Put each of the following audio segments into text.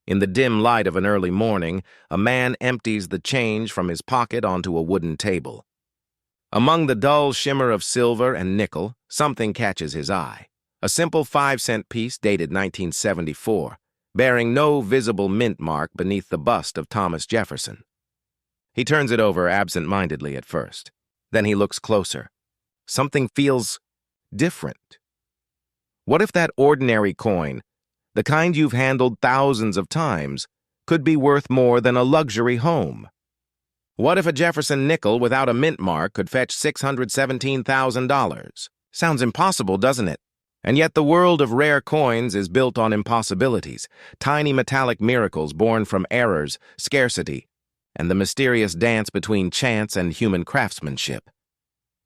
In the dim light of an early morning, a man empties the change from his pocket onto a wooden table. Among the dull shimmer of silver and nickel, something catches his eye. A simple 5-cent piece dated 1974, bearing no visible mint mark beneath the bust of Thomas Jefferson. He turns it over absent-mindedly at first. Then he looks closer. Something feels different. What if that ordinary coin, the kind you've handled thousands of times, could be worth more than a luxury home? What if a Jefferson nickel without a mint mark could fetch $617,000? Sounds impossible, doesn't it? And yet the world of rare coins is built on impossibilities, tiny metallic miracles born from errors, scarcity, and the mysterious dance between chance and human craftsmanship.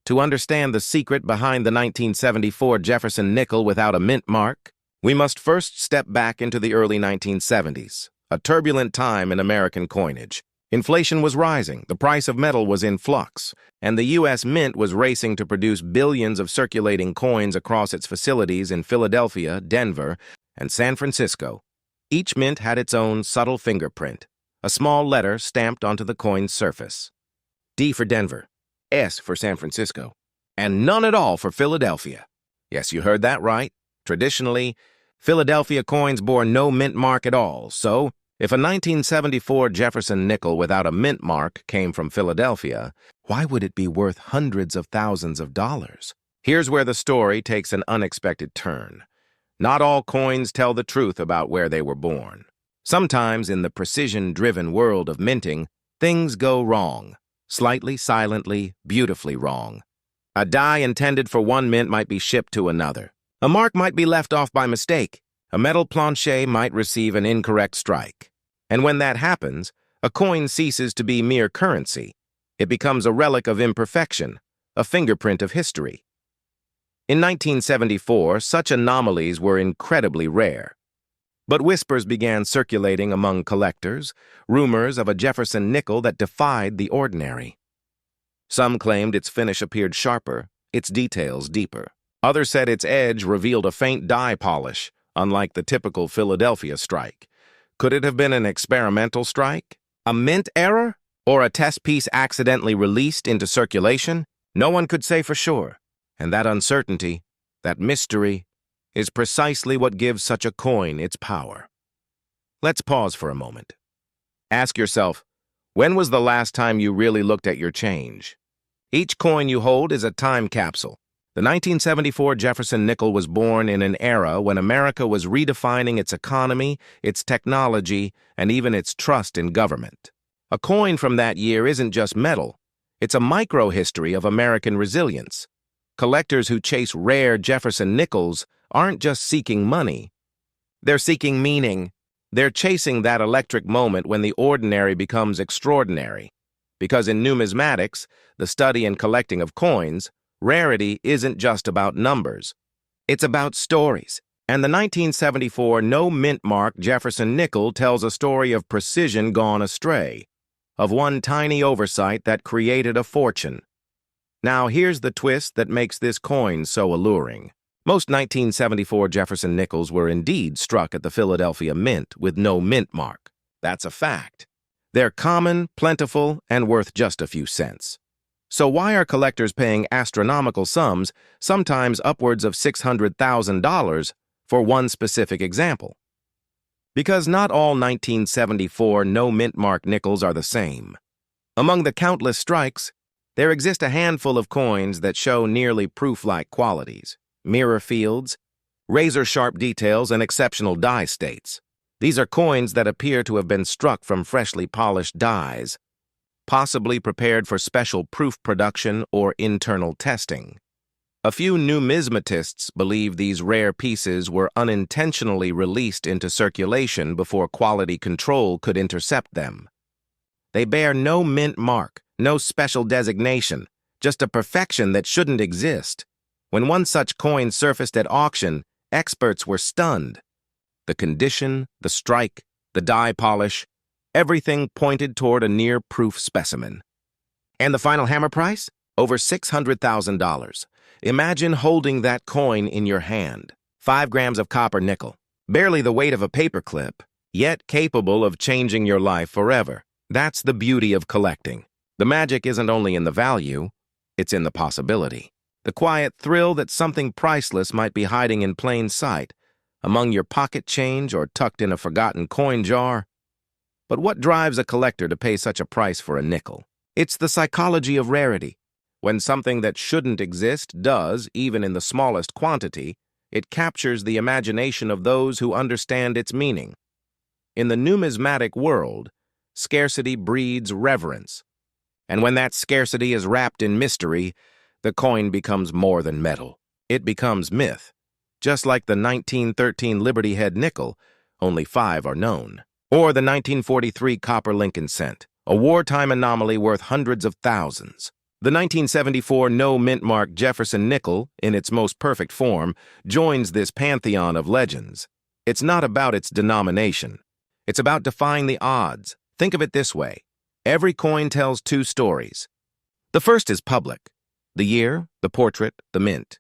To understand the secret behind the 1974 Jefferson nickel without a mint mark, we must first step back into the early 1970s, a turbulent time in American coinage. Inflation was rising, the price of metal was in flux, and the U.S. Mint was racing to produce billions of circulating coins across its facilities in Philadelphia, Denver, and San Francisco. Each mint had its own subtle fingerprint, a small letter stamped onto the coin's surface. D for Denver, S for San Francisco, and none at all for Philadelphia. Yes, you heard that right. Traditionally, Philadelphia coins bore no mint mark at all, so if a 1974 Jefferson nickel without a mint mark came from Philadelphia, why would it be worth hundreds of thousands of dollars? Here's where the story takes an unexpected turn. Not all coins tell the truth about where they were born. Sometimes in the precision-driven world of minting, things go wrong. Slightly, silently, beautifully wrong. A die intended for one mint might be shipped to another. A mark might be left off by mistake. A metal planche might receive an incorrect strike. And when that happens, a coin ceases to be mere currency. It becomes a relic of imperfection, a fingerprint of history. In 1974, such anomalies were incredibly rare. But whispers began circulating among collectors, rumors of a Jefferson nickel that defied the ordinary. Some claimed its finish appeared sharper, its details deeper. Others said its edge revealed a faint die polish, unlike the typical Philadelphia strike. Could it have been an experimental strike? A mint error? Or a test piece accidentally released into circulation? No one could say for sure. And that uncertainty, that mystery, is precisely what gives such a coin its power. Let's pause for a moment. Ask yourself, when was the last time you really looked at your change? Each coin you hold is a time capsule. The 1974 Jefferson nickel was born in an era when America was redefining its economy, its technology, and even its trust in government. A coin from that year isn't just metal. It's a micro-history of American resilience. Collectors who chase rare Jefferson nickels aren't just seeking money. They're seeking meaning. They're chasing that electric moment when the ordinary becomes extraordinary. Because in numismatics, the study and collecting of coins, rarity isn't just about numbers. It's about stories. And the 1974 no-mint mark Jefferson nickel tells a story of precision gone astray, of one tiny oversight that created a fortune. Now here's the twist that makes this coin so alluring. Most 1974 Jefferson nickels were indeed struck at the Philadelphia Mint with no mint mark. That's a fact. They're common, plentiful, and worth just a few cents. So why are collectors paying astronomical sums, sometimes upwards of $600,000, for one specific example? Because not all 1974 no-mint-mark nickels are the same. Among the countless strikes, there exist a handful of coins that show nearly proof-like qualities, mirror fields, razor-sharp details, and exceptional die states. These are coins that appear to have been struck from freshly polished dies, possibly prepared for special proof production or internal testing. A few numismatists believe these rare pieces were unintentionally released into circulation before quality control could intercept them. They bear no mint mark, no special designation, just a perfection that shouldn't exist. When one such coin surfaced at auction, experts were stunned. The condition, the strike, the die polish, everything pointed toward a near-proof specimen. And the final hammer price? Over $600,000. Imagine holding that coin in your hand. 5 grams of copper nickel. Barely the weight of a paperclip, yet capable of changing your life forever. That's the beauty of collecting. The magic isn't only in the value, it's in the possibility. The quiet thrill that something priceless might be hiding in plain sight, among your pocket change or tucked in a forgotten coin jar. But what drives a collector to pay such a price for a nickel? It's the psychology of rarity. When something that shouldn't exist does, even in the smallest quantity, it captures the imagination of those who understand its meaning. In the numismatic world, scarcity breeds reverence. And when that scarcity is wrapped in mystery, the coin becomes more than metal. It becomes myth. Just like the 1913 Liberty Head nickel, only 5 are known. Or the 1943 copper Lincoln cent, a wartime anomaly worth hundreds of thousands. The 1974 no-mint-mark Jefferson nickel, in its most perfect form, joins this pantheon of legends. It's not about its denomination. It's about defying the odds. Think of it this way. Every coin tells 2 stories. The first is public. The year, the portrait, the mint.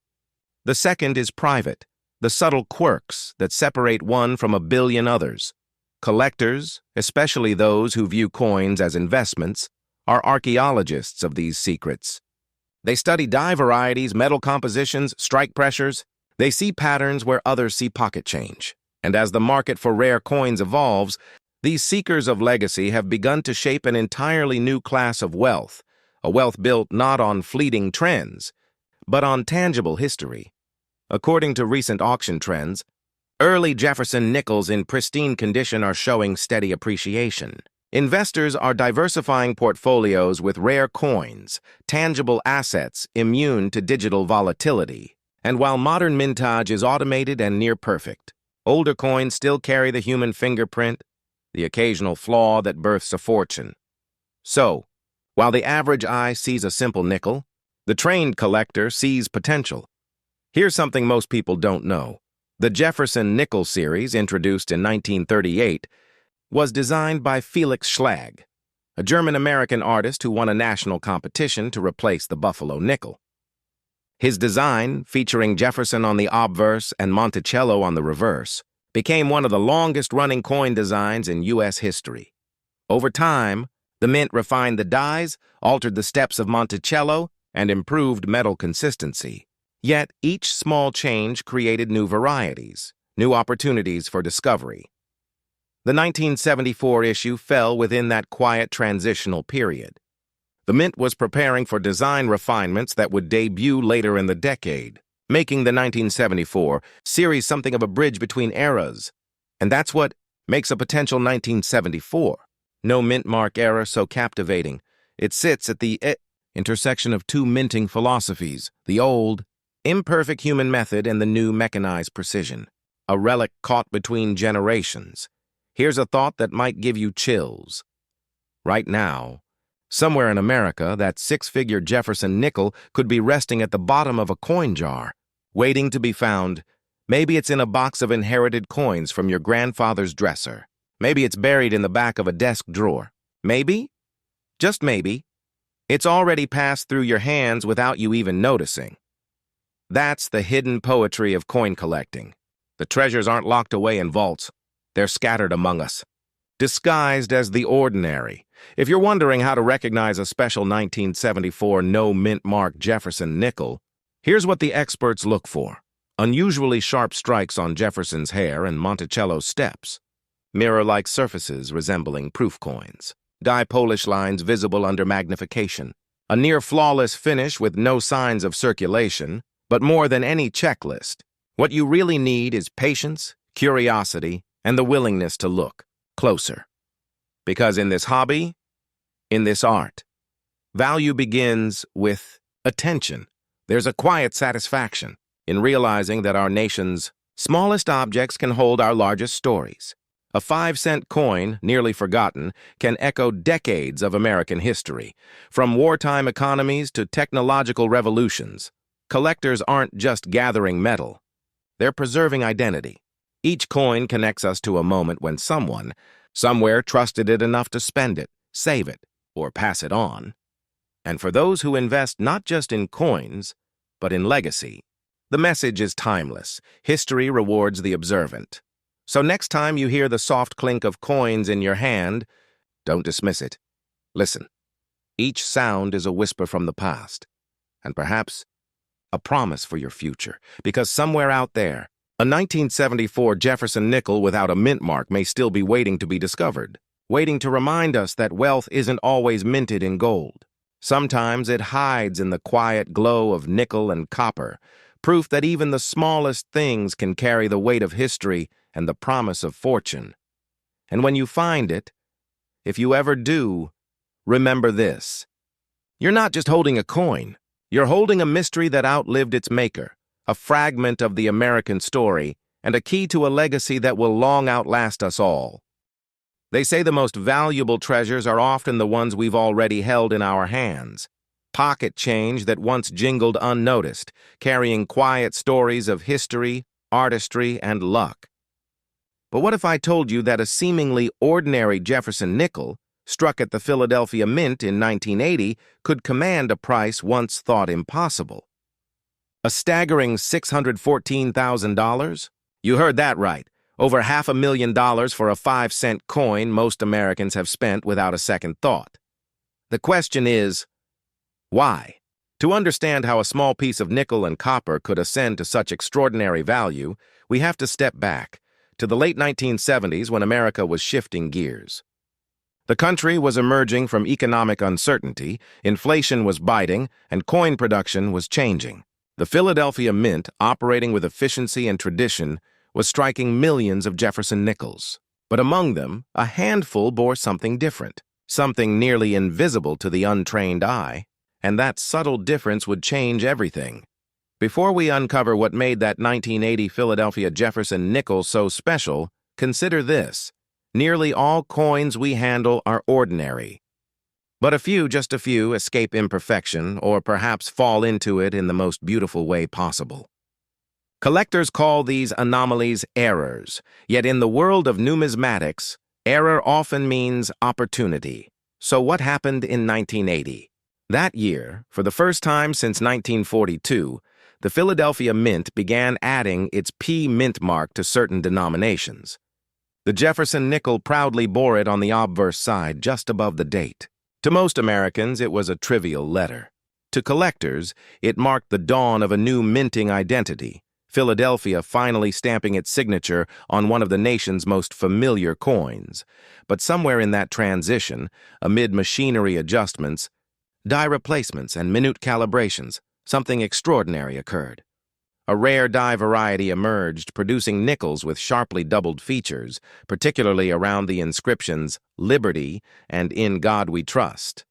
The second is private. The subtle quirks that separate one from a billion others. Collectors, especially those who view coins as investments, are archaeologists of these secrets. They study die varieties, metal compositions, strike pressures. They see patterns where others see pocket change. And as the market for rare coins evolves, these seekers of legacy have begun to shape an entirely new class of wealth, a wealth built not on fleeting trends, but on tangible history. According to recent auction trends, early Jefferson nickels in pristine condition are showing steady appreciation. Investors are diversifying portfolios with rare coins, tangible assets immune to digital volatility. And while modern mintage is automated and near perfect, older coins still carry the human fingerprint, the occasional flaw that births a fortune. So, while the average eye sees a simple nickel, the trained collector sees potential. Here's something most people don't know. The Jefferson Nickel series, introduced in 1938, was designed by Felix Schlag, a German-American artist who won a national competition to replace the Buffalo nickel. His design, featuring Jefferson on the obverse and Monticello on the reverse, became one of the longest-running coin designs in U.S. history. Over time, the mint refined the dies, altered the steps of Monticello, and improved metal consistency. Yet each small change created new varieties, new opportunities for discovery. The 1974 issue fell within that quiet transitional period. The mint was preparing for design refinements that would debut later in the decade, making the 1974 series something of a bridge between eras. And that's what makes a potential 1974 no mint mark era so captivating. It sits at the intersection of 2 minting philosophies, the old, imperfect human method and the new mechanized precision, a relic caught between generations. Here's a thought that might give you chills. Right now, somewhere in America, that 6-figure Jefferson nickel could be resting at the bottom of a coin jar, waiting to be found. Maybe it's in a box of inherited coins from your grandfather's dresser. Maybe it's buried in the back of a desk drawer. Maybe, just maybe, it's already passed through your hands without you even noticing. That's the hidden poetry of coin collecting. The treasures aren't locked away in vaults. They're scattered among us, disguised as the ordinary. If you're wondering how to recognize a special 1974 no-mint-mark Jefferson nickel, here's what the experts look for. Unusually sharp strikes on Jefferson's hair and Monticello's steps. Mirror-like surfaces resembling proof coins. Die-polish lines visible under magnification. A near-flawless finish with no signs of circulation. But more than any checklist, what you really need is patience, curiosity, and the willingness to look closer. Because in this hobby, in this art, value begins with attention. There's a quiet satisfaction in realizing that our nation's smallest objects can hold our largest stories. A 5-cent coin, nearly forgotten, can echo decades of American history, from wartime economies to technological revolutions. Collectors aren't just gathering metal. They're preserving identity. Each coin connects us to a moment when someone, somewhere, trusted it enough to spend it, save it, or pass it on. And for those who invest not just in coins, but in legacy, the message is timeless. History rewards the observant. So next time you hear the soft clink of coins in your hand, don't dismiss it. Listen. Each sound is a whisper from the past, and perhaps a promise for your future, because somewhere out there, a 1974 Jefferson nickel without a mint mark may still be waiting to be discovered, waiting to remind us that wealth isn't always minted in gold. Sometimes it hides in the quiet glow of nickel and copper, proof that even the smallest things can carry the weight of history and the promise of fortune. And when you find it, if you ever do, remember this. You're not just holding a coin. You're holding a mystery that outlived its maker, a fragment of the American story, and a key to a legacy that will long outlast us all. They say the most valuable treasures are often the ones we've already held in our hands. Pocket change that once jingled unnoticed, carrying quiet stories of history, artistry, and luck. But what if I told you that a seemingly ordinary Jefferson nickel, struck at the Philadelphia Mint in 1980, could command a price once thought impossible? A staggering $614,000? You heard that right. Over $500,000 for a 5-cent coin most Americans have spent without a second thought. The question is, why? To understand how a small piece of nickel and copper could ascend to such extraordinary value, we have to step back to the late 1970s when America was shifting gears. The country was emerging from economic uncertainty, inflation was biting, and coin production was changing. The Philadelphia Mint, operating with efficiency and tradition, was striking millions of Jefferson nickels. But among them, a handful bore something different, something nearly invisible to the untrained eye, and that subtle difference would change everything. Before we uncover what made that 1980 Philadelphia Jefferson nickel so special, consider this. Nearly all coins we handle are ordinary. But just a few, escape imperfection, or perhaps fall into it in the most beautiful way possible. Collectors call these anomalies errors, yet in the world of numismatics, error often means opportunity. So what happened in 1980? That year, for the first time since 1942, the Philadelphia Mint began adding its P mint mark to certain denominations. The Jefferson nickel proudly bore it on the obverse side just above the date. To most Americans, it was a trivial letter. To collectors, it marked the dawn of a new minting identity, Philadelphia finally stamping its signature on one of the nation's most familiar coins. But somewhere in that transition, amid machinery adjustments, die replacements, and minute calibrations, something extraordinary occurred. A rare die variety emerged, producing nickels with sharply doubled features, particularly around the inscriptions "Liberty" and "In God We Trust."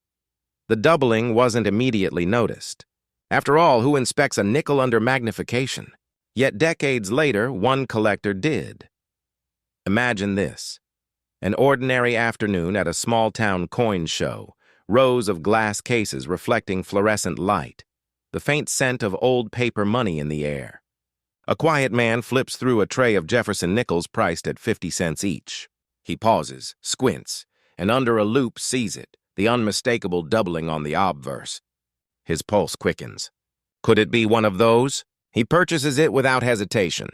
The doubling wasn't immediately noticed. After all, who inspects a nickel under magnification? Yet decades later, one collector did. Imagine this. An ordinary afternoon at a small-town coin show, rows of glass cases reflecting fluorescent light, the faint scent of old paper money in the air. A quiet man flips through a tray of Jefferson nickels priced at 50 cents each. He pauses, squints, and under a loop sees it, the unmistakable doubling on the obverse. His pulse quickens. Could it be one of those? He purchases it without hesitation.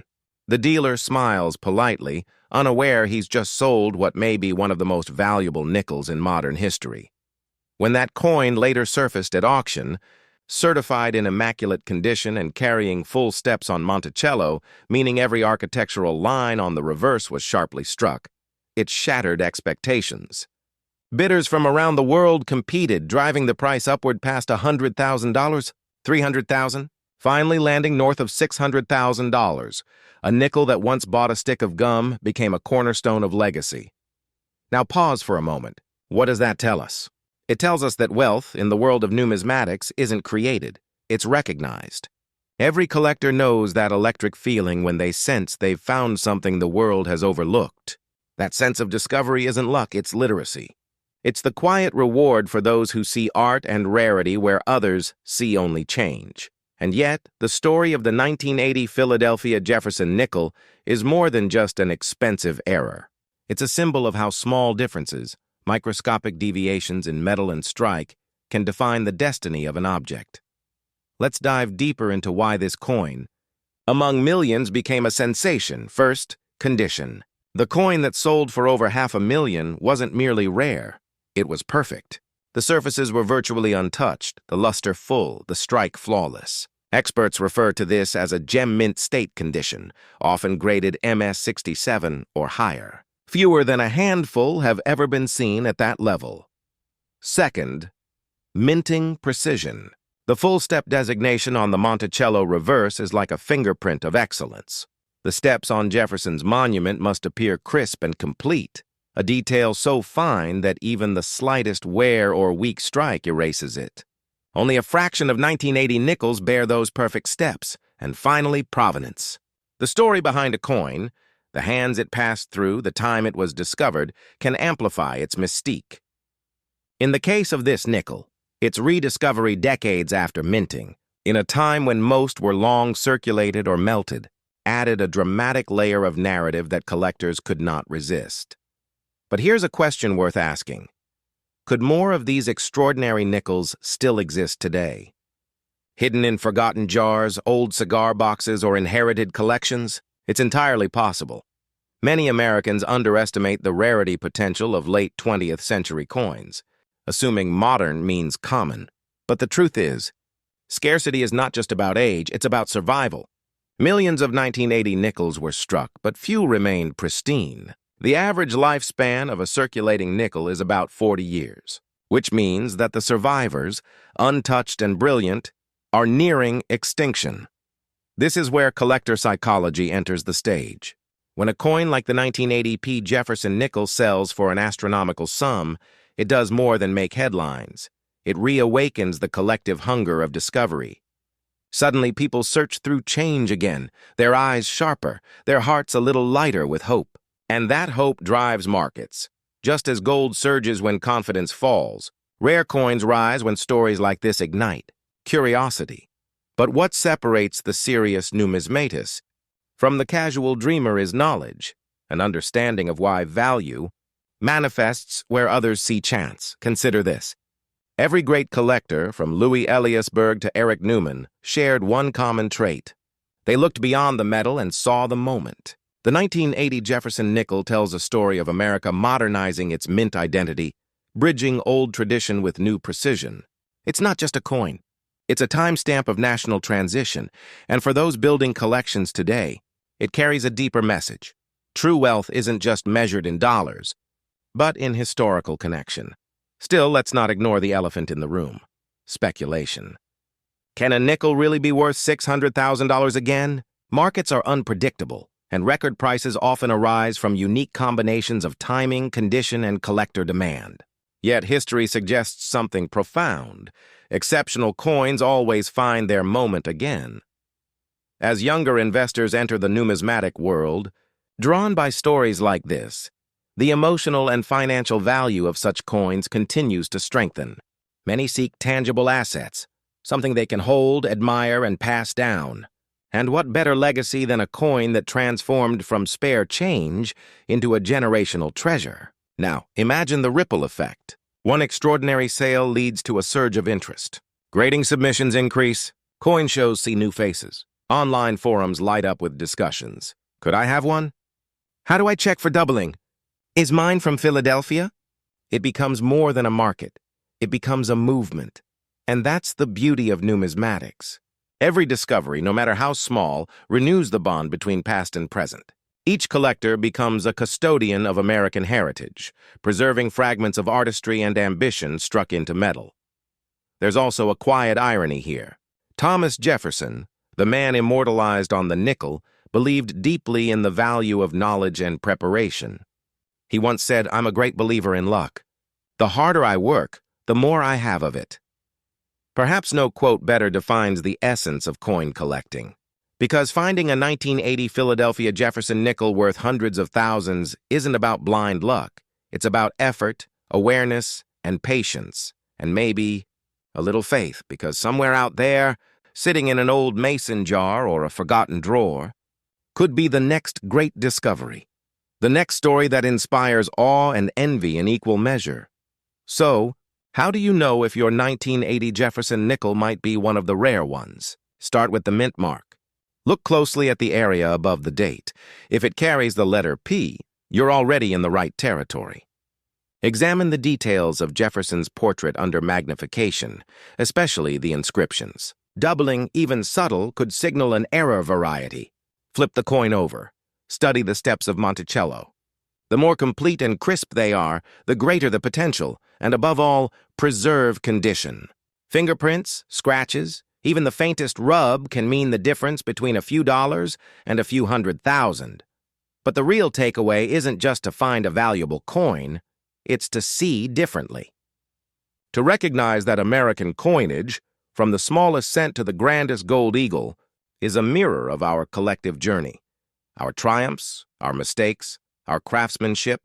The dealer smiles politely, unaware he's just sold what may be one of the most valuable nickels in modern history. When that coin later surfaced at auction, certified in immaculate condition and carrying full steps on Monticello, meaning every architectural line on the reverse was sharply struck, it shattered expectations. Bidders from around the world competed, driving the price upward past $100,000, $300,000, finally landing north of $600,000. A nickel that once bought a stick of gum became a cornerstone of legacy. Now pause for a moment. What does that tell us? It tells us that wealth, in the world of numismatics, isn't created. It's recognized. Every collector knows that electric feeling when they sense they've found something the world has overlooked. That sense of discovery isn't luck, it's literacy. It's the quiet reward for those who see art and rarity where others see only change. And yet, the story of the 1980 Philadelphia Jefferson nickel is more than just an expensive error. It's a symbol of how small differences, microscopic deviations in metal and strike, can define the destiny of an object. Let's dive deeper into why this coin, among millions, became a sensation. First, condition. The coin that sold for over $500,000 wasn't merely rare, it was perfect. The surfaces were virtually untouched, the luster full, the strike flawless. Experts refer to this as a gem mint state condition, often graded MS67 or higher. Fewer than a handful have ever been seen at that level. Second, minting precision. The full-step designation on the Monticello reverse is like a fingerprint of excellence. The steps on Jefferson's monument must appear crisp and complete, a detail so fine that even the slightest wear or weak strike erases it. Only a fraction of 1980 nickels bear those perfect steps. And finally, provenance. The story behind a coin, the hands it passed through, the time it was discovered, can amplify its mystique. In the case of this nickel, its rediscovery decades after minting, in a time when most were long circulated or melted, added a dramatic layer of narrative that collectors could not resist. But here's a question worth asking. Could more of these extraordinary nickels still exist today? Hidden in forgotten jars, old cigar boxes, or inherited collections? It's entirely possible. Many Americans underestimate the rarity potential of late 20th century coins, assuming modern means common. But the truth is, scarcity is not just about age, it's about survival. Millions of 1980 nickels were struck, but few remained pristine. The average lifespan of a circulating nickel is about 40 years, which means that the survivors, untouched and brilliant, are nearing extinction. This is where collector psychology enters the stage. When a coin like the 1980 P. Jefferson nickel sells for an astronomical sum, it does more than make headlines. It reawakens the collective hunger of discovery. Suddenly, people search through change again, their eyes sharper, their hearts a little lighter with hope. And that hope drives markets. Just as gold surges when confidence falls, rare coins rise when stories like this ignite curiosity. But what separates the serious numismatist from the casual dreamer is knowledge, an understanding of why value manifests where others see chance. Consider this. Every great collector, from Louis Eliasberg to Eric Newman, shared one common trait. They looked beyond the metal and saw the moment. The 1980 Jefferson nickel tells a story of America modernizing its mint identity, bridging old tradition with new precision. It's not just a coin. It's a timestamp of national transition, and for those building collections today, it carries a deeper message. True wealth isn't just measured in dollars, but in historical connection. Still, let's not ignore the elephant in the room: speculation. Can a nickel really be worth $600,000 again? Markets are unpredictable, and record prices often arise from unique combinations of timing, condition, and collector demand. Yet history suggests something profound. Exceptional coins always find their moment again. As younger investors enter the numismatic world, drawn by stories like this, the emotional and financial value of such coins continues to strengthen. Many seek tangible assets, something they can hold, admire, and pass down. And what better legacy than a coin that transformed from spare change into a generational treasure? Now, imagine the ripple effect. One extraordinary sale leads to a surge of interest. Grading submissions increase, coin shows see new faces. Online forums light up with discussions. Could I have one? How do I check for doubling? Is mine from Philadelphia? It becomes more than a market. It becomes a movement. And that's the beauty of numismatics. Every discovery, no matter how small, renews the bond between past and present. Each collector becomes a custodian of American heritage, preserving fragments of artistry and ambition struck into metal. There's also a quiet irony here. Thomas Jefferson, the man immortalized on the nickel, believed deeply in the value of knowledge and preparation. He once said, "I'm a great believer in luck. The harder I work, the more I have of it." Perhaps no quote better defines the essence of coin collecting. Because finding a 1980 Philadelphia Jefferson nickel worth hundreds of thousands isn't about blind luck. It's about effort, awareness, and patience, and maybe a little faith, because somewhere out there, sitting in an old mason jar or a forgotten drawer, could be the next great discovery, the next story that inspires awe and envy in equal measure. So, how do you know if your 1980 Jefferson nickel might be one of the rare ones? Start with the mint mark. Look closely at the area above the date. If it carries the letter P, you're already in the right territory. Examine the details of Jefferson's portrait under magnification, especially the inscriptions. Doubling, even subtle, could signal an error variety. Flip the coin over. Study the steps of Monticello. The more complete and crisp they are, the greater the potential, and above all, preserve condition. Fingerprints, scratches, even the faintest rub can mean the difference between a few dollars and a few $100,000. But the real takeaway isn't just to find a valuable coin, it's to see differently. To recognize that American coinage, from the smallest cent to the grandest gold eagle, is a mirror of our collective journey. Our triumphs, our mistakes, our craftsmanship,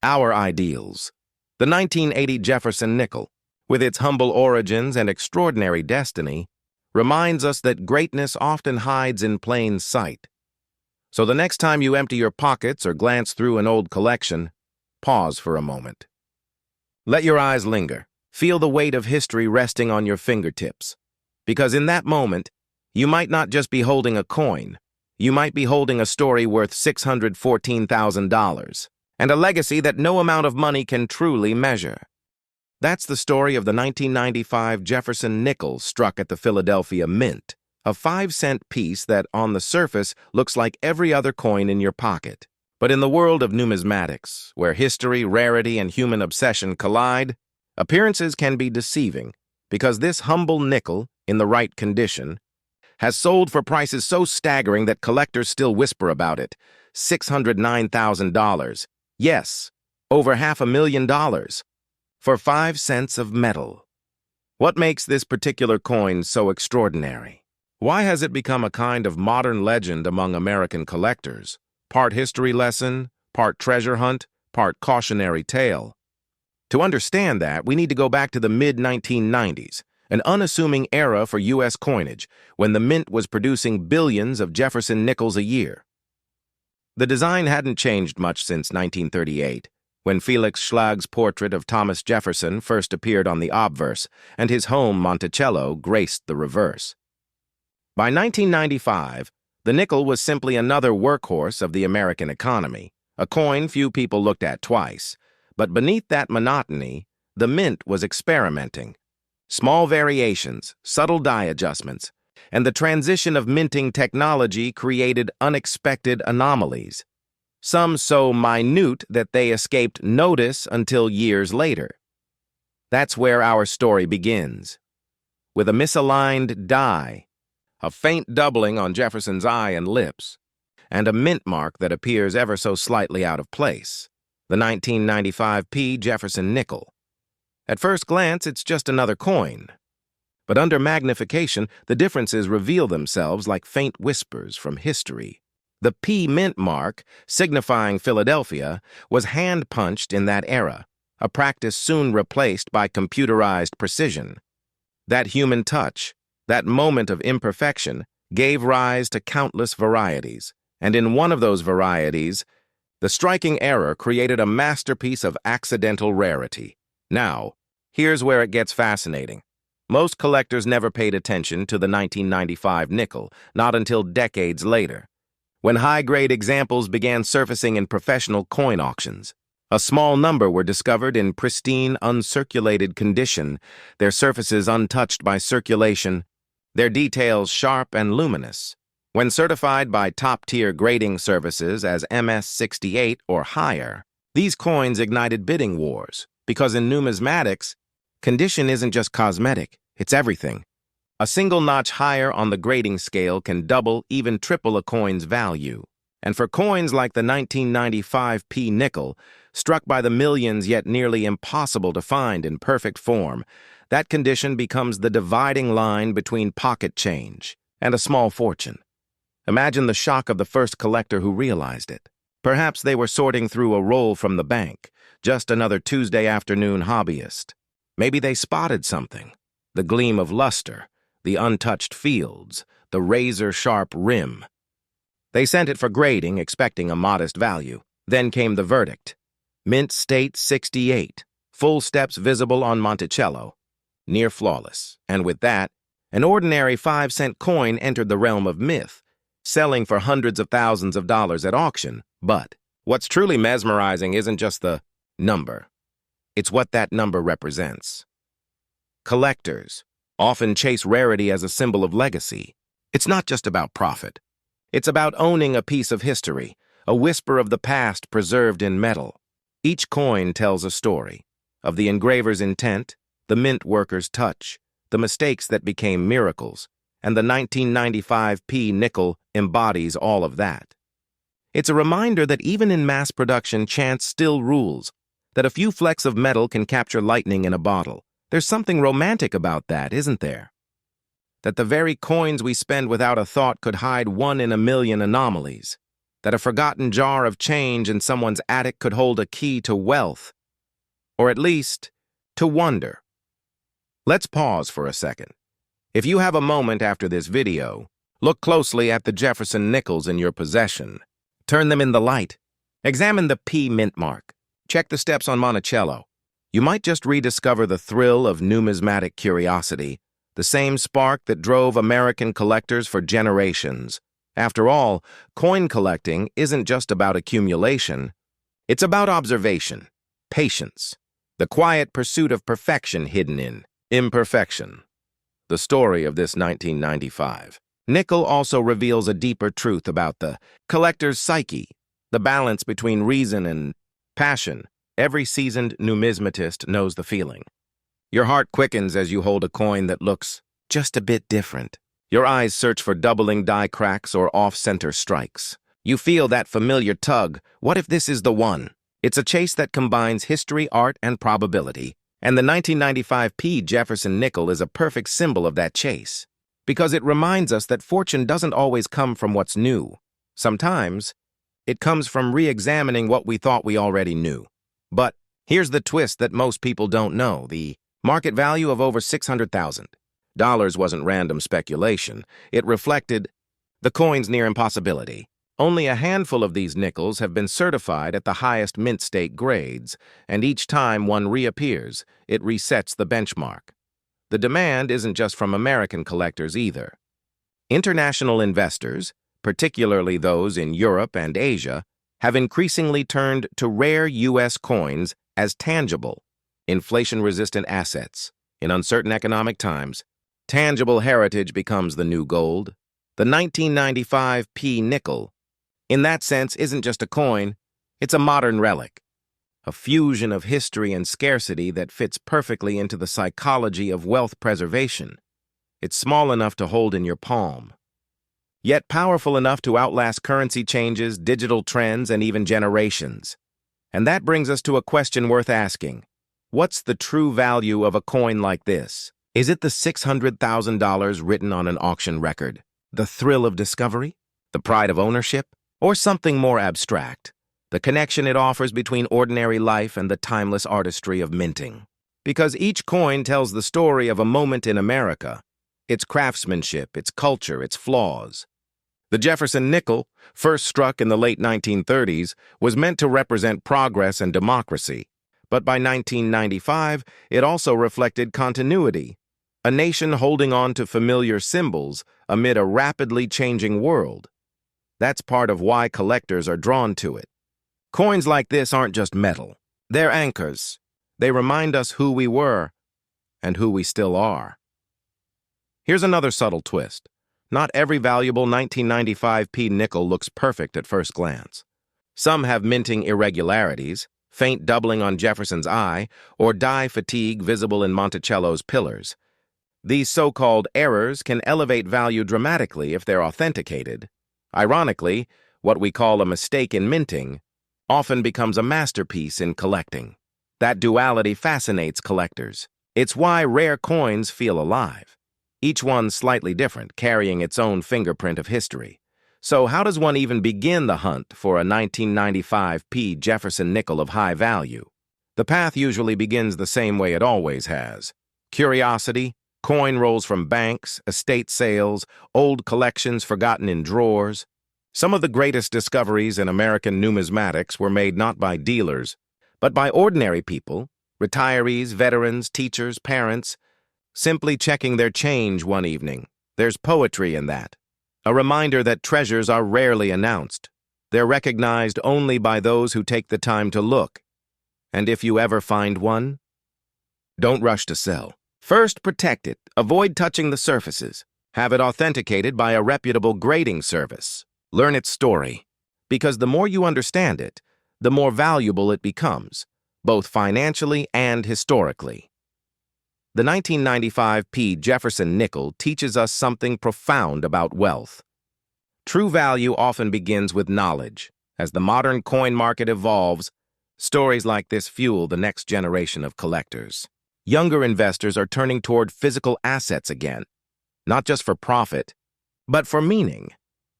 our ideals. The 1980 Jefferson nickel, with its humble origins and extraordinary destiny, reminds us that greatness often hides in plain sight. So the next time you empty your pockets or glance through an old collection, pause for a moment. Let your eyes linger. Feel the weight of history resting on your fingertips. Because in that moment, you might not just be holding a coin. You might be holding a story worth $614,000 and a legacy that no amount of money can truly measure. That's the story of the 1995 Jefferson nickel struck at the Philadelphia Mint, a 5-cent piece that, on the surface, looks like every other coin in your pocket. But in the world of numismatics, where history, rarity, and human obsession collide, appearances can be deceiving, because this humble nickel, in the right condition, has sold for prices so staggering that collectors still whisper about it. $609,000. Yes, over $500,000 for 5 cents of metal. What makes this particular coin so extraordinary? Why has it become a kind of modern legend among American collectors? Part history lesson, part treasure hunt, part cautionary tale. To understand that, we need to go back to the mid-1990s, an unassuming era for U.S. coinage, when the Mint was producing billions of Jefferson nickels a year. The design hadn't changed much since 1938, when Felix Schlag's portrait of Thomas Jefferson first appeared on the obverse, and his home, Monticello, graced the reverse. By 1995, the nickel was simply another workhorse of the American economy, a coin few people looked at twice. But beneath that monotony, the Mint was experimenting. Small variations, subtle die adjustments, and the transition of minting technology created unexpected anomalies, some so minute that they escaped notice until years later. That's where our story begins. With a misaligned die, a faint doubling on Jefferson's eye and lips, and a mint mark that appears ever so slightly out of place, the 1995 P. Jefferson nickel. At first glance, it's just another coin. But under magnification, the differences reveal themselves like faint whispers from history. The P mint mark, signifying Philadelphia, was hand-punched in that era, a practice soon replaced by computerized precision. That human touch, that moment of imperfection, gave rise to countless varieties, and in one of those varieties, the striking error created a masterpiece of accidental rarity. Now, here's where it gets fascinating. Most collectors never paid attention to the 1995 nickel, not until decades later, when high-grade examples began surfacing in professional coin auctions. A small number were discovered in pristine, uncirculated condition, their surfaces untouched by circulation, their details sharp and luminous. When certified by top-tier grading services as MS-68 or higher, these coins ignited bidding wars, because in numismatics, condition isn't just cosmetic, it's everything. A single notch higher on the grading scale can double, even triple a coin's value. And for coins like the 1995 P nickel, struck by the millions yet nearly impossible to find in perfect form, that condition becomes the dividing line between pocket change and a small fortune. Imagine the shock of the first collector who realized it. Perhaps they were sorting through a roll from the bank, just another Tuesday afternoon hobbyist. Maybe they spotted something. The gleam of luster, the untouched fields, the razor-sharp rim. They sent it for grading, expecting a modest value. Then came the verdict. Mint State 68, full steps visible on Monticello. Near flawless. And with that, an ordinary 5-cent coin entered the realm of myth, selling for hundreds of thousands of dollars at auction. But What's truly mesmerizing isn't just the number. It's what that number represents. Collectors often chase rarity as a symbol of legacy. It's not just about profit. It's about owning a piece of history, a whisper of the past preserved in metal. Each coin tells a story of the engraver's intent, the mint worker's touch, the mistakes that became miracles, and the 1995 P nickel embodies all of that. It's a reminder that even in mass production, chance still rules, that a few flecks of metal can capture lightning in a bottle. There's something romantic about that, isn't there? That the very coins we spend without a thought could hide 1 in a million anomalies. That a forgotten jar of change in someone's attic could hold a key to wealth, or at least to wonder. Let's pause for a second. If you have a moment after this video, look closely at the Jefferson Nickels in your possession. Turn them in the light. Examine the P mint mark. Check the steps on Monticello. You might just rediscover the thrill of numismatic curiosity, the same spark that drove American collectors for generations. After all, coin collecting isn't just about accumulation. It's about observation, patience, the quiet pursuit of perfection hidden in imperfection. The story of this 1995 nickel also reveals a deeper truth about the collector's psyche, the balance between reason and passion. Every seasoned numismatist knows the feeling. Your heart quickens as you hold a coin that looks just a bit different. Your eyes search for doubling die cracks or off-center strikes. You feel that familiar tug. What if this is the one? It's a chase that combines history, art, and probability. And the 1995 P Jefferson nickel is a perfect symbol of that chase. Because it reminds us that fortune doesn't always come from what's new. Sometimes, it comes from re-examining what we thought we already knew. But here's the twist that most people don't know. The market value of over $600,000 wasn't random speculation. It reflected the coin's near impossibility. Only a handful of these nickels have been certified at the highest mint state grades, and each time one reappears, it resets the benchmark. The demand isn't just from American collectors either. International investors, particularly those in Europe and Asia, have increasingly turned to rare U.S. coins as tangible, inflation-resistant assets. In uncertain economic times, tangible heritage becomes the new gold. The 1995 P nickel, in that sense, isn't just a coin, it's a modern relic, a fusion of history and scarcity that fits perfectly into the psychology of wealth preservation. It's small enough to hold in your palm, yet powerful enough to outlast currency changes, digital trends, and even generations. And that brings us to a question worth asking. What's the true value of a coin like this? Is it the $600,000 written on an auction record? The thrill of discovery? The pride of ownership? Or something more abstract? The connection it offers between ordinary life and the timeless artistry of minting? Because each coin tells the story of a moment in America, its craftsmanship, its culture, its flaws. The Jefferson nickel, first struck in the late 1930s, was meant to represent progress and democracy. But by 1995, it also reflected continuity, a nation holding on to familiar symbols amid a rapidly changing world. That's part of why collectors are drawn to it. Coins like this aren't just metal. They're anchors. They remind us who we were and who we still are. Here's another subtle twist. Not every valuable 1995 P nickel looks perfect at first glance. Some have minting irregularities, faint doubling on Jefferson's eye, or die fatigue visible in Monticello's pillars. These so-called errors can elevate value dramatically if they're authenticated. Ironically, what we call a mistake in minting often becomes a masterpiece in collecting. That duality fascinates collectors. It's why rare coins feel alive. Each one slightly different, carrying its own fingerprint of history. So how does one even begin the hunt for a 1995 P Jefferson nickel of high value? The path usually begins the same way it always has. Curiosity, coin rolls from banks, estate sales, old collections forgotten in drawers. Some of the greatest discoveries in American numismatics were made not by dealers, but by ordinary people, retirees, veterans, teachers, parents, simply checking their change one evening. There's poetry in that. A reminder that treasures are rarely announced. They're recognized only by those who take the time to look. And if you ever find one, don't rush to sell. First, protect it. Avoid touching the surfaces. Have it authenticated by a reputable grading service. Learn its story, because the more you understand it, the more valuable it becomes, both financially and historically. The 1995 Jefferson nickel teaches us something profound about wealth. True value often begins with knowledge. As the modern coin market evolves, stories like this fuel the next generation of collectors. Younger investors are turning toward physical assets again, not just for profit, but for meaning.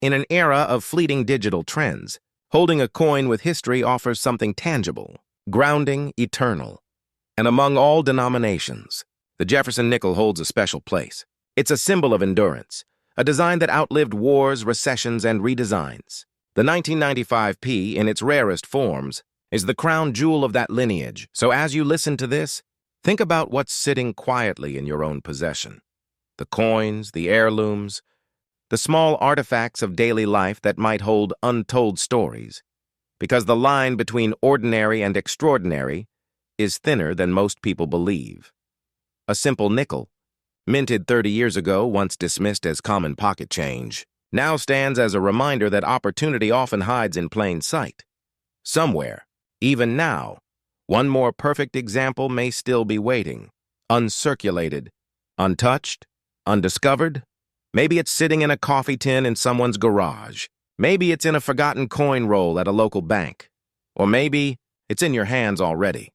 In an era of fleeting digital trends, holding a coin with history offers something tangible, grounding, eternal. And among all denominations, the Jefferson nickel holds a special place. It's a symbol of endurance, a design that outlived wars, recessions, and redesigns. The 1995 in its rarest forms, is the crown jewel of that lineage. So as you listen to this, think about what's sitting quietly in your own possession. The coins, the heirlooms, the small artifacts of daily life that might hold untold stories. Because the line between ordinary and extraordinary is thinner than most people believe. A simple nickel, minted 30 years ago, once dismissed as common pocket change, now stands as a reminder that opportunity often hides in plain sight. Somewhere, even now, one more perfect example may still be waiting, uncirculated, untouched, undiscovered. Maybe it's sitting in a coffee tin in someone's garage. Maybe it's in a forgotten coin roll at a local bank. Or maybe it's in your hands already.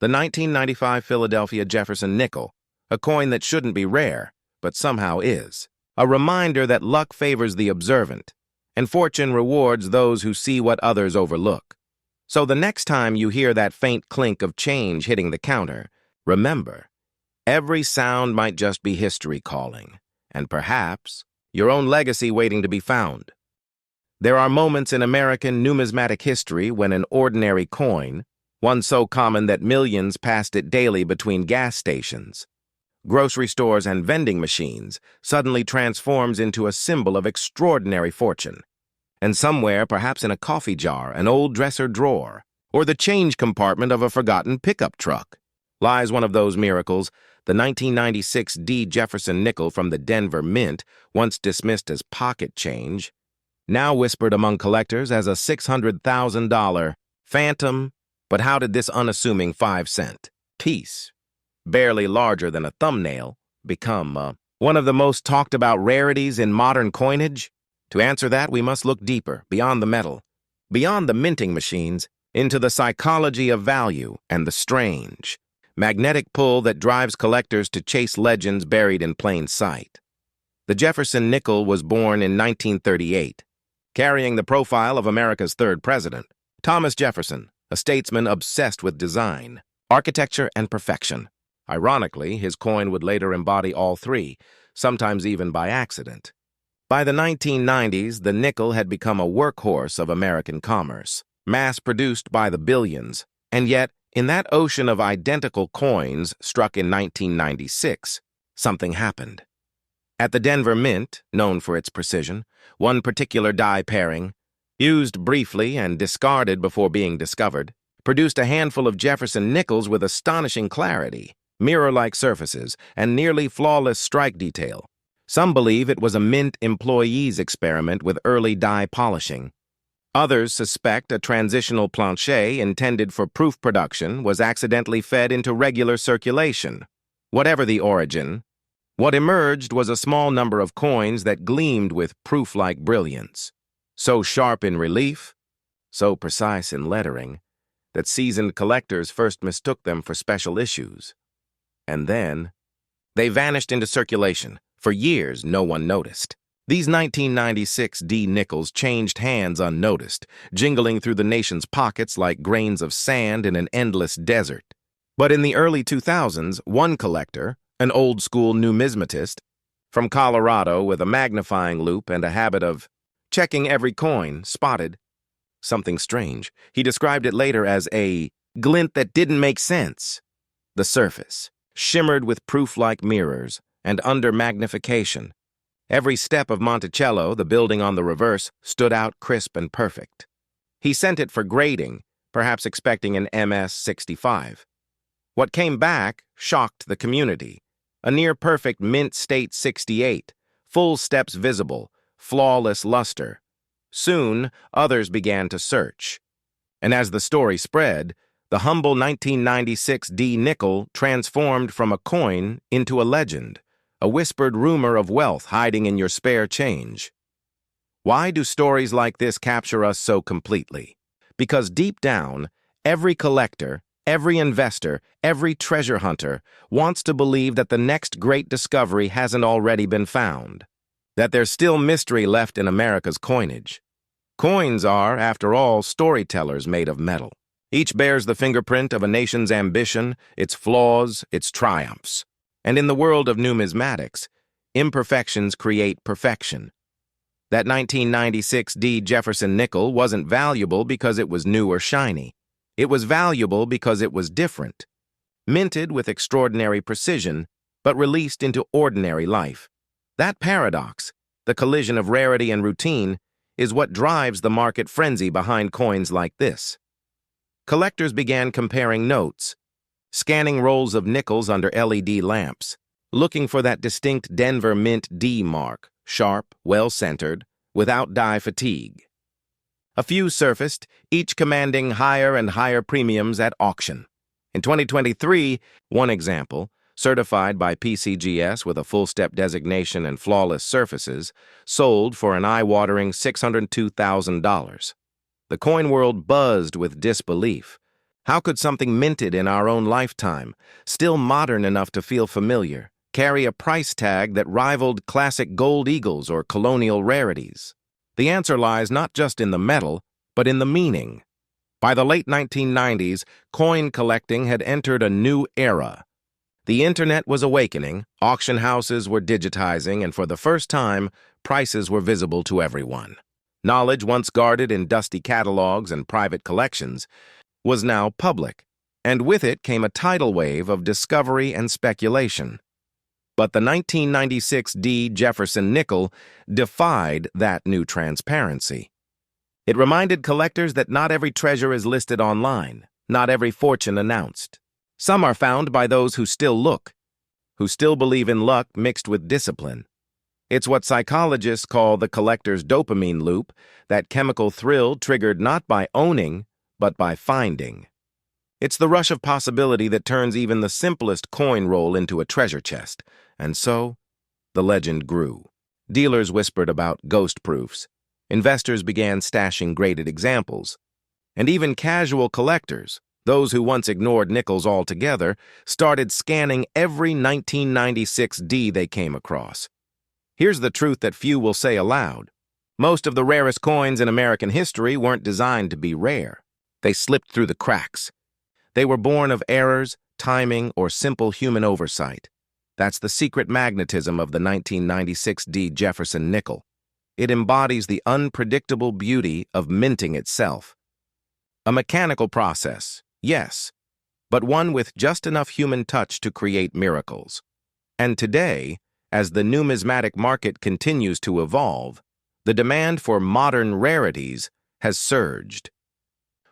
The 1995 Philadelphia Jefferson nickel, a coin that shouldn't be rare, but somehow is. A reminder that luck favors the observant, and fortune rewards those who see what others overlook. So the next time you hear that faint clink of change hitting the counter, remember, every sound might just be history calling, and perhaps your own legacy waiting to be found. There are moments in American numismatic history when an ordinary coin, one so common that millions passed it daily between gas stations, grocery stores, and vending machines, suddenly transforms into a symbol of extraordinary fortune. And somewhere, perhaps in a coffee jar, an old dresser drawer, or the change compartment of a forgotten pickup truck, lies one of those miracles, the 1996 Jefferson nickel from the Denver Mint, once dismissed as pocket change, now whispered among collectors as a $600,000 phantom. But how did this unassuming 5-cent piece, barely larger than a thumbnail, become one of the most talked about rarities in modern coinage? To answer that, we must look deeper, beyond the metal, beyond the minting machines, into the psychology of value and the strange, magnetic pull that drives collectors to chase legends buried in plain sight. The Jefferson nickel was born in 1938, carrying the profile of America's third president, Thomas Jefferson, a statesman obsessed with design, architecture, and perfection. Ironically, his coin would later embody all three, sometimes even by accident. By the 1990s, the nickel had become a workhorse of American commerce, mass-produced by the billions, and yet, in that ocean of identical coins struck in 1996, something happened. At the Denver Mint, known for its precision, one particular die pairing, used briefly and discarded before being discovered, produced a handful of Jefferson nickels with astonishing clarity, mirror-like surfaces, and nearly flawless strike detail. Some believe it was a Mint employee's experiment with early die polishing. Others suspect a transitional plancher intended for proof production was accidentally fed into regular circulation. Whatever the origin, what emerged was a small number of coins that gleamed with proof-like brilliance, so sharp in relief, so precise in lettering, that seasoned collectors first mistook them for special issues. And then, they vanished into circulation. For years, no one noticed. These 1996 nickels changed hands unnoticed, jingling through the nation's pockets like grains of sand in an endless desert. But in the early 2000s, one collector, an old-school numismatist, from Colorado with a magnifying loupe and a habit of checking every coin, spotted something strange. He described it later as a glint that didn't make sense. The surface shimmered with proof-like mirrors, and under magnification, Every step of Monticello, the building on the reverse, stood out crisp and perfect. He sent it for grading, perhaps expecting an MS-65. What came back shocked the community. A near-perfect mint state 68, full steps visible, flawless luster. Soon, others began to search. And as the story spread, the humble 1996 D nickel transformed from a coin into a legend, a whispered rumor of wealth hiding in your spare change. Why do stories like this capture us so completely? Because deep down, every collector, every investor, every treasure hunter wants to believe that the next great discovery hasn't already been found, that there's still mystery left in America's coinage. Coins are, after all, storytellers made of metal. Each bears the fingerprint of a nation's ambition, its flaws, its triumphs. And in the world of numismatics, imperfections create perfection. That 1996 D. Jefferson nickel wasn't valuable because it was new or shiny. It was valuable because it was different. Minted with extraordinary precision, but released into ordinary life. That paradox, the collision of rarity and routine, is what drives the market frenzy behind coins like this. Collectors began comparing notes, scanning rolls of nickels under LED lamps, looking for that distinct Denver Mint D mark, sharp, well-centered, without dye fatigue. A few surfaced, each commanding higher and higher premiums at auction. In 2023, one example, certified by PCGS with a full-step designation and flawless surfaces, sold for an eye-watering $602,000. The coin world buzzed with disbelief. How could something minted in our own lifetime, still modern enough to feel familiar, carry a price tag that rivaled classic gold eagles or colonial rarities? The answer lies not just in the metal, but in the meaning. By the late 1990s, coin collecting had entered a new era. The internet was awakening, auction houses were digitizing, and for the first time, prices were visible to everyone. Knowledge once guarded in dusty catalogs and private collections was now public, and with it came a tidal wave of discovery and speculation. But the 1996 D. Jefferson nickel defied that new transparency. It reminded collectors that not every treasure is listed online, not every fortune announced. Some are found by those who still look, who still believe in luck mixed with discipline. It's what psychologists call the collector's dopamine loop, that chemical thrill triggered not by owning, but by finding. It's the rush of possibility that turns even the simplest coin roll into a treasure chest. And so, the legend grew. Dealers whispered about ghost proofs. Investors began stashing graded examples. And even casual collectors, those who once ignored nickels altogether, started scanning every 1996 D they came across. Here's the truth that few will say aloud. Most of the rarest coins in American history weren't designed to be rare. They slipped through the cracks. They were born of errors, timing, or simple human oversight. That's the secret magnetism of the 1996 D. Jefferson nickel. It embodies the unpredictable beauty of minting itself. A mechanical process, yes, but one with just enough human touch to create miracles. And today, as the numismatic market continues to evolve, the demand for modern rarities has surged.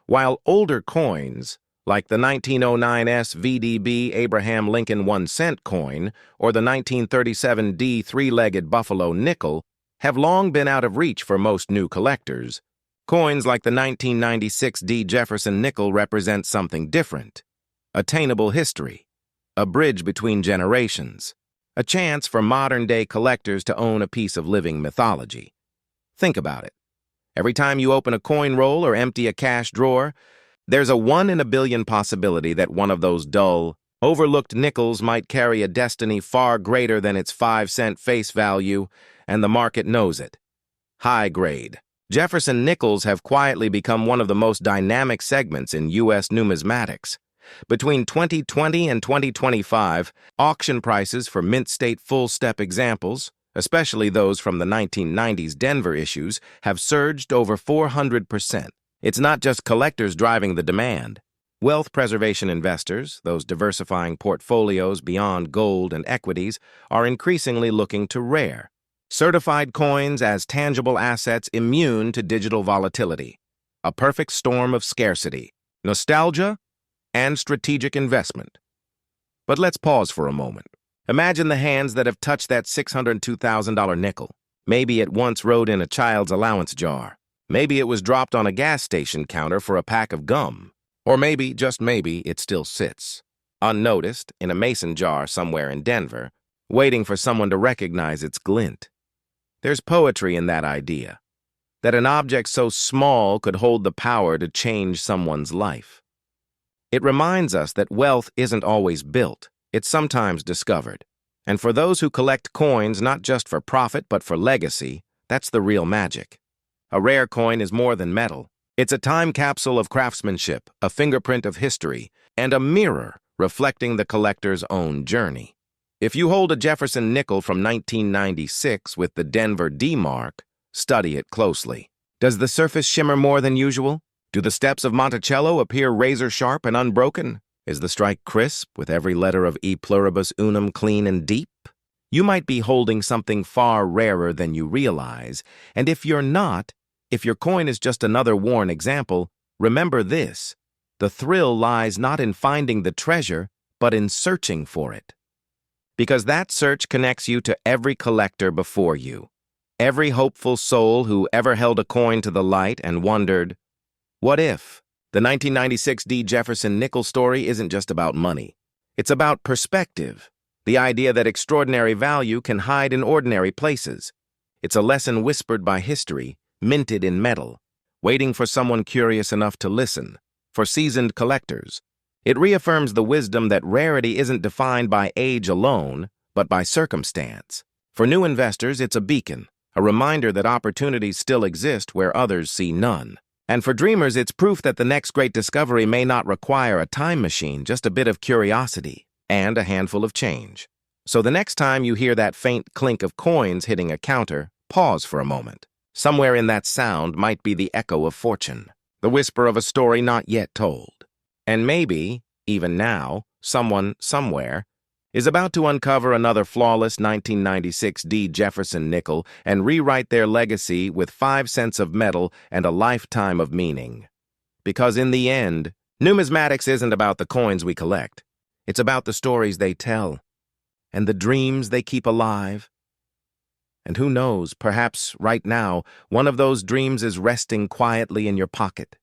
While older coins, like the 1909 SVDB Abraham Lincoln 1-cent coin or the 1937 D three-legged Buffalo nickel, have long been out of reach for most new collectors, coins like the 1996 D Jefferson nickel represent something different. Attainable history, a bridge between generations, a chance for modern-day collectors to own a piece of living mythology. Think about it. Every time you open a coin roll or empty a cash drawer, there's a 1 in a billion possibility that one of those dull, overlooked nickels might carry a destiny far greater than its 5-cent face value, and the market knows it. High grade. Jefferson nickels have quietly become one of the most dynamic segments in U.S. numismatics. Between 2020 and 2025, auction prices for mint state full-step examples, especially those from the 1990s Denver issues, have surged over 400%. It's not just collectors driving the demand. Wealth preservation investors, those diversifying portfolios beyond gold and equities, are increasingly looking to rare. Certified coins as tangible assets immune to digital volatility. A perfect storm of scarcity, nostalgia, and strategic investment. But let's pause for a moment. Imagine the hands that have touched that $602,000 nickel. Maybe it once rode in a child's allowance jar. Maybe it was dropped on a gas station counter for a pack of gum. Or maybe, just maybe, it still sits, unnoticed, in a mason jar somewhere in Denver, waiting for someone to recognize its glint. There's poetry in that idea, that an object so small could hold the power to change someone's life. It reminds us that wealth isn't always built, it's sometimes discovered. And for those who collect coins not just for profit but for legacy, that's the real magic. A rare coin is more than metal. It's a time capsule of craftsmanship, a fingerprint of history, and a mirror reflecting the collector's own journey. If you hold a Jefferson nickel from 1996 with the Denver D mark, study it closely. Does the surface shimmer more than usual? Do the steps of Monticello appear razor-sharp and unbroken? Is the strike crisp, with every letter of E pluribus unum clean and deep? You might be holding something far rarer than you realize, and if you're not, if your coin is just another worn example, remember this: the thrill lies not in finding the treasure, but in searching for it. Because that search connects you to every collector before you, every hopeful soul who ever held a coin to the light and wondered, what if? The 1996 D. Jefferson Nickels story isn't just about money. It's about perspective, the idea that extraordinary value can hide in ordinary places. It's a lesson whispered by history, minted in metal, waiting for someone curious enough to listen, for seasoned collectors. It reaffirms the wisdom that rarity isn't defined by age alone, but by circumstance. For new investors, it's a beacon, a reminder that opportunities still exist where others see none. And for dreamers, it's proof that the next great discovery may not require a time machine, just a bit of curiosity and a handful of change. So the next time you hear that faint clink of coins hitting a counter, pause for a moment. Somewhere in that sound might be the echo of fortune, the whisper of a story not yet told. And maybe, even now, someone, somewhere, is about to uncover another flawless 1996 D. Jefferson nickel and rewrite their legacy with 5 cents of metal and a lifetime of meaning. Because in the end, numismatics isn't about the coins we collect. It's about the stories they tell, and the dreams they keep alive. And who knows, perhaps right now, one of those dreams is resting quietly in your pocket.